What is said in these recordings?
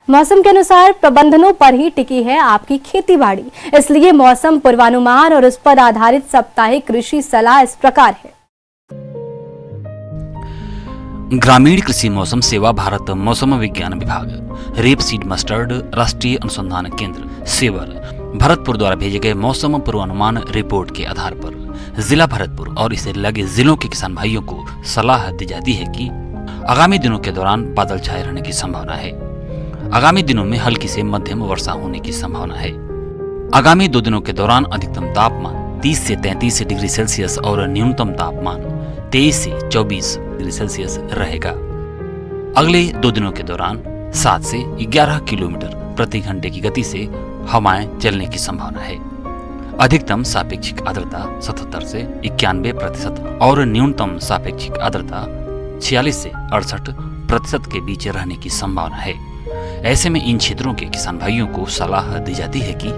मौसम के अनुसार प्रबंधनों पर ही टिकी है आपकी खेतीबाड़ी, इसलिए मौसम पूर्वानुमान और उस पर आधारित साप्ताहिक कृषि सलाह इस प्रकार है। ग्रामीण कृषि मौसम सेवा, भारत मौसम विज्ञान विभाग, रेपसीड मस्टर्ड राष्ट्रीय अनुसंधान केंद्र सेवर, भरतपुर द्वारा भेजे गए मौसम पूर्वानुमान रिपोर्ट के आधार पर जिला भरतपुर और इसे लगे जिलों के किसान भाइयों को सलाह दी जाती है कि आगामी दिनों के दौरान बादल छाए रहने की संभावना है। आगामी दिनों में हल्की से मध्यम वर्षा होने की संभावना है। आगामी 2 दिनों के दौरान अधिकतम तापमान 30 से 33 डिग्री सेल्सियस और न्यूनतम तापमान 23 से 24 डिग्री सेल्सियस रहेगा। अगले 2 दिनों के दौरान 7 से 11 किलोमीटर प्रति घंटे की गति से हवाएं चलने की संभावना है। अधिकतम सापेक्षिक आर्द्रता 77 से 91% और न्यूनतम सापेक्षिक आर्द्रता 46 से 68% के बीच रहने की संभावना है। ऐसे में इन क्षेत्रों के किसान भाइयों को सलाह दी जाती है कि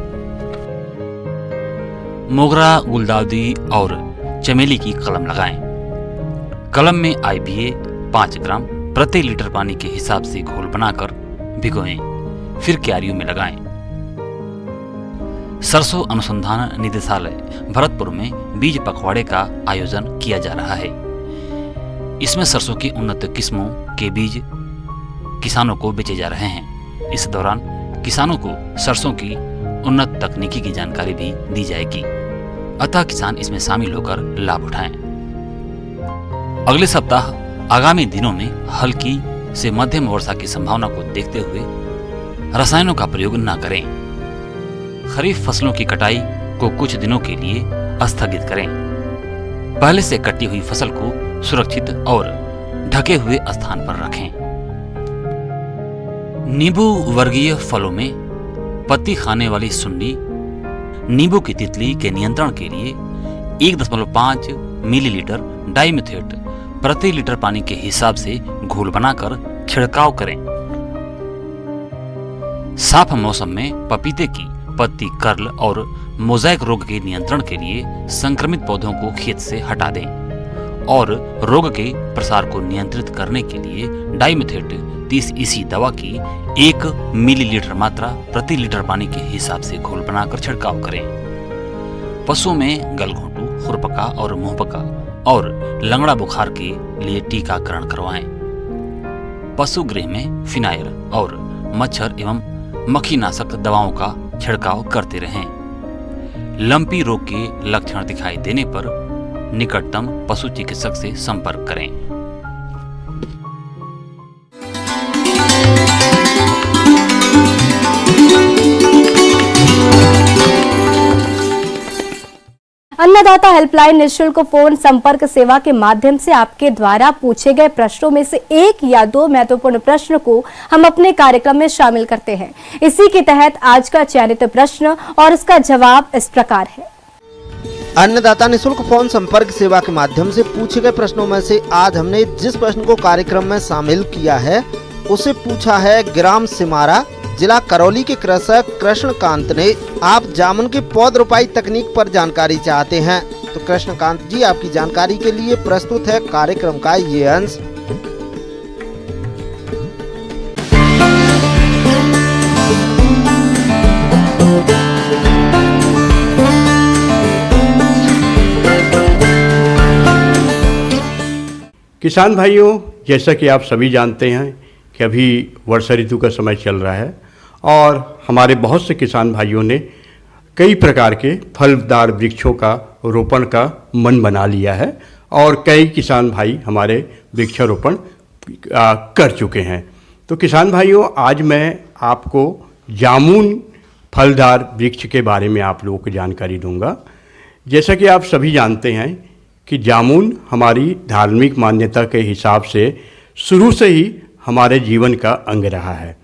मोगरा, गुलदाउदी और चमेली की कलम लगाएं। कलम में IBA 5 ग्राम प्रति लीटर पानी के हिसाब से घोल बनाकर भिगोएं, फिर क्यारियों में लगाएं। सरसों अनुसंधान निदेशालय भरतपुर में बीज पखवाड़े का आयोजन किया जा रहा है। इसमें सरसों की उन्नत किस्मों के बीज किसानों को बेचे जा रहे हैं। इस दौरान किसानों को सरसों की उन्नत तकनीकी की जानकारी भी दी जाएगी, अतः किसान इसमें शामिल होकर लाभ उठाएं। अगले सप्ताह आगामी दिनों में हल्की से मध्यम वर्षा की संभावना को देखते हुए रसायनों का प्रयोग न करें। खरीफ फसलों की कटाई को कुछ दिनों के लिए स्थगित करें। पहले से कटी हुई फसल को सुरक्षित और ढके हुए स्थान पर रखें। नींबू वर्गीय फलों में पत्ती खाने वाली सुंडी नींबू की तितली के नियंत्रण के लिए 1.5 मिलीलीटर डाइमिथेट प्रति लीटर पानी के हिसाब से घोल बनाकर छिड़काव करें। साफ मौसम में पपीते की पत्ती कर्ल और मोज़ेक रोग के नियंत्रण के लिए संक्रमित पौधों को खेत से हटा दें और रोग के प्रसार को नियंत्रित करने के लिए डाइमिथेट 30 EC दवा की 1 मिलीलीटर मात्रा प्रति लीटर पानी के हिसाब से घोल बनाकर छिड़काव करें। पशुओं में गलघोंटू, खुरपका और मुंहपका और लंगड़ा बुखार के लिए टीकाकरण करवाएं। पशु गृह में फिनाइल और मच्छर एवं मक्खी नाशक दवाओं का छिड़काव करते रहें। लंपी रोग के लक्षण दिखाई देने पर निकटतम पशु चिकित्सक से संपर्क करें। अन्नदाता हेल्पलाइन निःशुल्क फोन संपर्क सेवा के माध्यम से आपके द्वारा पूछे गए प्रश्नों में से 1 या 2 महत्वपूर्ण प्रश्न को हम अपने कार्यक्रम में शामिल करते हैं। इसी के तहत आज का चयनित प्रश्न और उसका जवाब इस प्रकार है। अन्नदाता निःशुल्क फोन संपर्क सेवा के माध्यम से पूछे गए प्रश्नों में से आज हमने जिस प्रश्न को कार्यक्रम में शामिल किया है उसे पूछा है ग्राम सिमारा, जिला करौली के कृषक कृष्णकांत ने। आप जामुन के पौध रोपाई तकनीक पर जानकारी चाहते हैं तो कृष्णकांत जी आपकी जानकारी के लिए प्रस्तुत है कार्यक्रम का ये अंश। किसान भाइयों, जैसा कि आप सभी जानते हैं कि अभी वर्षा ऋतु का समय चल रहा है और हमारे बहुत से किसान भाइयों ने कई प्रकार के फलदार वृक्षों का रोपण का मन बना लिया है और कई किसान भाई हमारे वृक्षारोपण कर चुके हैं। तो किसान भाइयों, आज मैं आपको जामुन फलदार वृक्ष के बारे में आप लोगों को जानकारी दूंगा। जैसा कि आप सभी जानते हैं कि जामुन हमारी धार्मिक मान्यता के हिसाब से शुरू से ही हमारे जीवन का अंग रहा है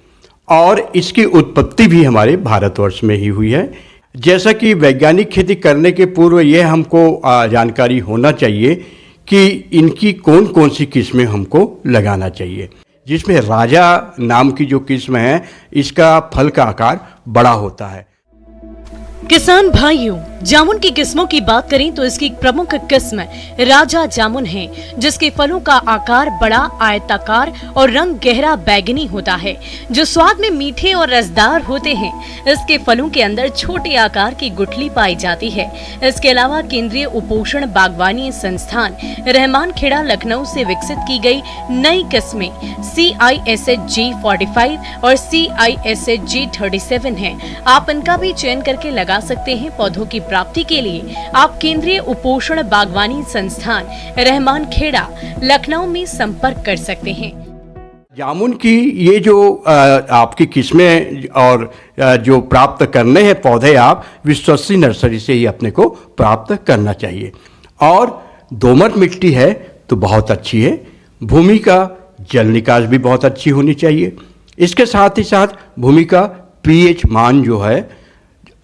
और इसकी उत्पत्ति भी हमारे भारतवर्ष में ही हुई है। जैसा कि वैज्ञानिक खेती करने के पूर्व यह हमको जानकारी होना चाहिए कि इनकी कौन कौन सी किस्में हमको लगाना चाहिए, जिसमें राजा नाम की जो किस्म है इसका फल का आकार बड़ा होता है। किसान भाइयों, जामुन की किस्मों की बात करें तो इसकी प्रमुख किस्म राजा जामुन है, जिसके फलों का आकार बड़ा, आयताकार और रंग गहरा बैगनी होता है, जो स्वाद में मीठे और रसदार होते हैं। इसके फलों के अंदर छोटे आकार की गुठली पाई जाती है। इसके अलावा केंद्रीय उपोषण बागवानी संस्थान रहमान खेड़ा लखनऊ से विकसित की गई नई किस्में CISHG 45 और CISHG 37 है। आप इनका भी चयन करके लगा सकते हैं। पौधों की प्राप्ति के लिए आप केंद्रीय उपोषण बागवानी संस्थान रहमान खेड़ा लखनऊ में संपर्क कर सकते हैं। जामुन की ये जो आपकी किस्में और जो प्राप्त करने हैं पौधे, आप विश्वसनीय नर्सरी से ही अपने को प्राप्त करना चाहिए। और दोमट मिट्टी है तो बहुत अच्छी है। भूमि का जल निकास भी बहुत अच्छी होनी चाहिए। इसके साथ ही साथ भूमि का pH मान जो है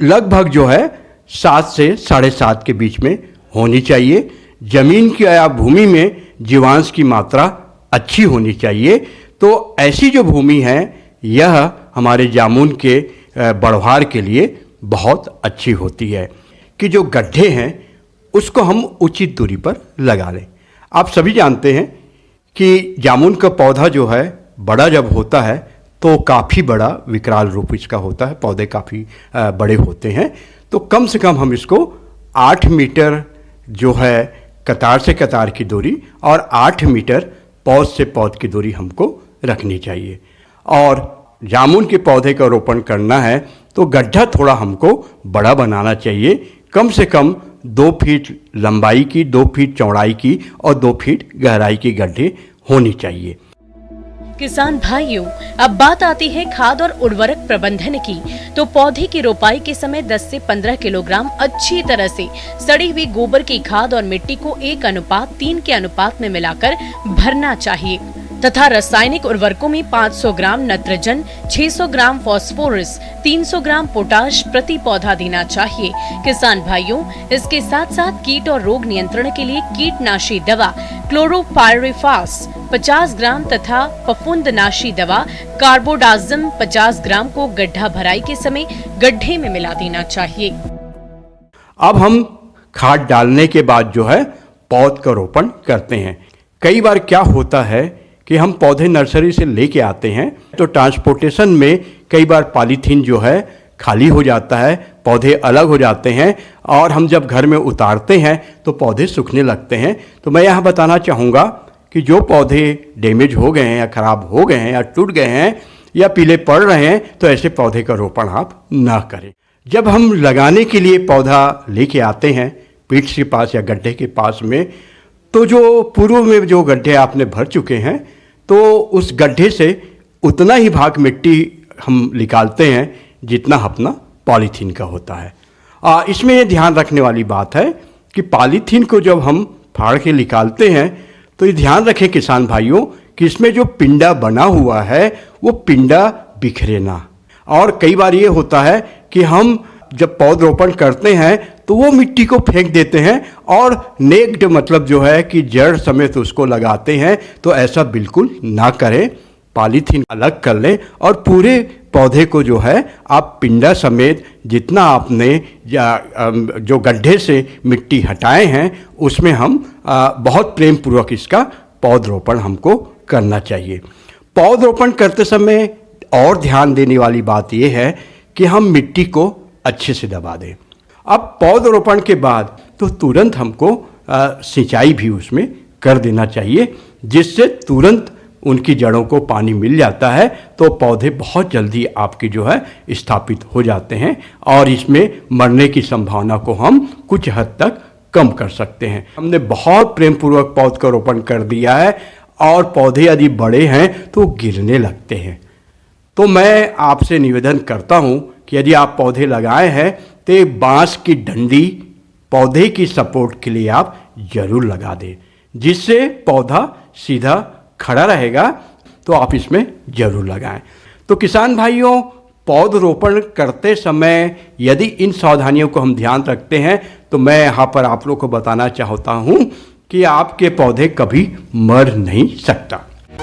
लगभग जो है 7 से 7.5 के बीच में होनी चाहिए। जमीन की या भूमि में जीवांश की मात्रा अच्छी होनी चाहिए। तो ऐसी जो भूमि है यह हमारे जामुन के बढ़वार के लिए बहुत अच्छी होती है कि जो गड्ढे हैं उसको हम उचित दूरी पर लगा लें। आप सभी जानते हैं कि जामुन का पौधा जो है बड़ा जब होता है तो काफ़ी बड़ा विकराल रूप इसका होता है, पौधे काफ़ी बड़े होते हैं। तो कम से कम हम इसको 8 मीटर जो है कतार से कतार की दूरी और 8 मीटर पौध से पौध की दूरी हमको रखनी चाहिए। और जामुन के पौधे का रोपण करना है तो गड्ढा थोड़ा हमको बड़ा बनाना चाहिए। कम से कम 2 फीट लंबाई की, 2 फीट चौड़ाई की और 2 फीट गहराई की गड्ढे होनी चाहिए। किसान भाइयों, अब बात आती है खाद और उर्वरक प्रबंधन की। तो पौधे की रोपाई के समय 10 से 15 किलोग्राम अच्छी तरह से सड़ी हुई गोबर की खाद और मिट्टी को 1:3 के अनुपात में मिलाकर भरना चाहिए तथा रासायनिक उर्वरकों में 500 ग्राम नत्रजन, 600 ग्राम फास्फोरस, 300 ग्राम पोटाश प्रति पौधा देना चाहिए। किसान भाइयों, इसके साथ साथ कीट और रोग नियंत्रण के लिए कीटनाशी दवा क्लोरोपाइरिफास 50 ग्राम तथा फफूंदनाशी दवा कार्बोडाजिम 50 ग्राम को गड्ढा भराई के समय गड्ढे में मिला देना चाहिए। अब हम खाद डालने के बाद जो है पौध का रोपण करते हैं। कई बार क्या होता है कि हम पौधे नर्सरी से लेके आते हैं तो ट्रांसपोर्टेशन में कई बार पॉलीथीन जो है खाली हो जाता है, पौधे अलग हो जाते हैं और हम जब घर में उतारते हैं तो पौधे सूखने लगते हैं। तो मैं यहाँ बताना चाहूँगा कि जो पौधे डैमेज हो गए हैं या ख़राब हो गए हैं या टूट गए हैं या पीले पड़ रहे हैं तो ऐसे पौधे का रोपण आप ना करें। जब हम लगाने के लिए पौधा लेके आते हैं पीठ के पास या गड्ढे के पास में, तो जो पूर्व में जो गड्ढे आपने भर चुके हैं तो उस गड्ढे से उतना ही भाग मिट्टी हम निकालते हैं जितना अपना पॉलीथीन का होता है। इसमें ये ध्यान रखने वाली बात है कि पॉलीथीन को जब हम फाड़ के निकालते हैं तो ये ध्यान रखें किसान भाइयों कि इसमें जो पिंडा बना हुआ है वो पिंडा बिखरे ना। और कई बार ये होता है कि हम जब पौधरोपण करते हैं तो वो मिट्टी को फेंक देते हैं और नेक्ड मतलब जो है कि जड़ समेत उसको लगाते हैं। तो ऐसा बिल्कुल ना करें, पॉलीथीन अलग कर लें और पूरे पौधे को जो है आप पिंडा समेत जितना आपने जो गड्ढे से मिट्टी हटाए हैं उसमें हम बहुत प्रेम पूर्वक इसका पौधरोपण हमको करना चाहिए। पौधरोपण करते समय और ध्यान देने वाली बात यह है कि हम मिट्टी को अच्छे से दबा दें। अब पौधरोपण के बाद तो तुरंत हमको सिंचाई भी उसमें कर देना चाहिए, जिससे तुरंत उनकी जड़ों को पानी मिल जाता है तो पौधे बहुत जल्दी आपके जो है स्थापित हो जाते हैं और इसमें मरने की संभावना को हम कुछ हद तक कम कर सकते हैं। हमने बहुत प्रेम पूर्वक पौध का रोपण कर दिया है और पौधे यदि बड़े हैं तो गिरने लगते हैं। तो मैं आपसे निवेदन करता हूं कि यदि आप पौधे लगाए हैं तो बांस की डंडी पौधे की सपोर्ट के लिए आप जरूर लगा दें, जिससे पौधा सीधा खड़ा रहेगा। तो आप इसमें जरूर लगाएं। तो किसान भाइयों, पौधरोपण करते समय यदि इन सावधानियों को हम ध्यान रखते हैं तो मैं यहाँ पर आप लोग को बताना चाहता हूँ कि आपके पौधे कभी मर नहीं सकता।